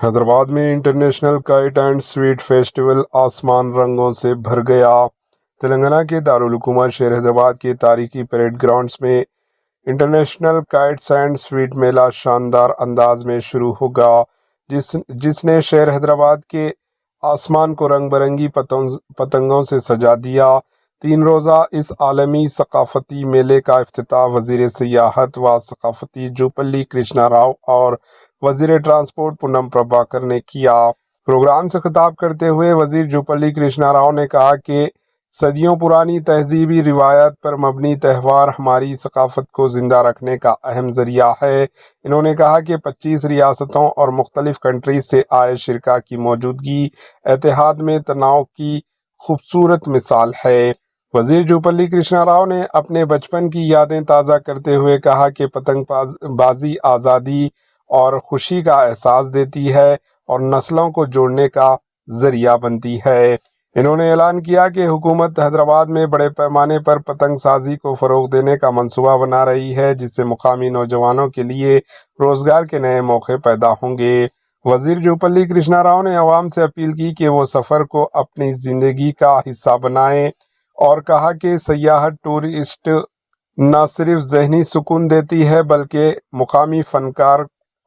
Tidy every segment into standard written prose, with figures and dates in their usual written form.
حیدرآباد میں international kite and sweet festival آسمان رنگوں سے بھر گیا۔ تلنگانہ کے دارالحکومت شہر حیدرآباد کے تاریخی پریڈ گراؤنڈز میں انٹرنیشنل کائٹس اینڈ سویٹ میلہ شاندار انداز میں شروع ہوگا، جس نے شہر حیدرآباد کے آسمان کو رنگ برنگی پتنگوں سے سجا دیا۔ 3 روزہ اس عالمی ثقافتی میلے کا افتتاح وزیر سیاحت و ثقافتی جوپلی کرشنا راؤ اور وزیر ٹرانسپورٹ پونم پربھاکر نے کیا۔ پروگرام سے خطاب کرتے ہوئے وزیر جوپلی کرشنا راؤ نے کہا کہ صدیوں پرانی تہذیبی روایت پر مبنی تہوار ہماری ثقافت کو زندہ رکھنے کا اہم ذریعہ ہے۔ انہوں نے کہا کہ 25 ریاستوں اور مختلف کنٹریز سے آئے شرکاء کی موجودگی اتحاد میں تنوع کی خوبصورت مثال ہے۔ وزیر جوپلی کرشنا راؤ نے اپنے بچپن کی یادیں تازہ کرتے ہوئے کہا کہ پتنگ بازی آزادی اور خوشی کا احساس دیتی ہے اور نسلوں کو جوڑنے کا ذریعہ بنتی ہے۔ انہوں نے اعلان کیا کہ حکومت حیدرآباد میں بڑے پیمانے پر پتنگ سازی کو فروغ دینے کا منصوبہ بنا رہی ہے، جس سے مقامی نوجوانوں کے لیے روزگار کے نئے موقع پیدا ہوں گے۔ وزیر جوپلی کرشنا راؤ نے عوام سے اپیل کی کہ وہ سفر کو اپنی زندگی کا حصہ بنائیں اور کہا کہ سیاحت ٹورسٹ نہ صرف ذہنی سکون دیتی ہے بلکہ مقامی فنکار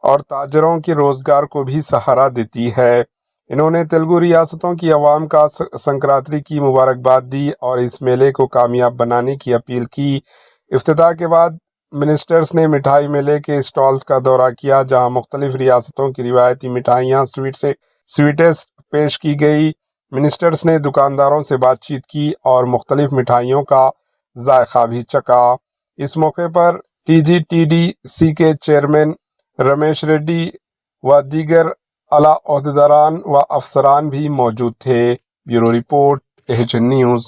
اور تاجروں کے روزگار کو بھی سہارا دیتی ہے۔ انہوں نے تیلگو ریاستوں کی عوام کا سنکرانتی کی مبارکباد دی اور اس میلے کو کامیاب بنانے کی اپیل کی۔ افتتاح کے بعد منسٹرز نے مٹھائی میلے کے اسٹالز کا دورہ کیا، جہاں مختلف ریاستوں کی روایتی مٹھائیاں سویٹس پیش کی گئی۔ منسٹرز نے دکانداروں سے بات چیت کی اور مختلف مٹھائیوں کا ذائقہ بھی چکھا۔ اس موقع پر TGTDC کے چیئرمین رمیش ریڈی و دیگر اعلیٰ عہدیداران و افسران بھی موجود تھے۔ Bureau report AHN news.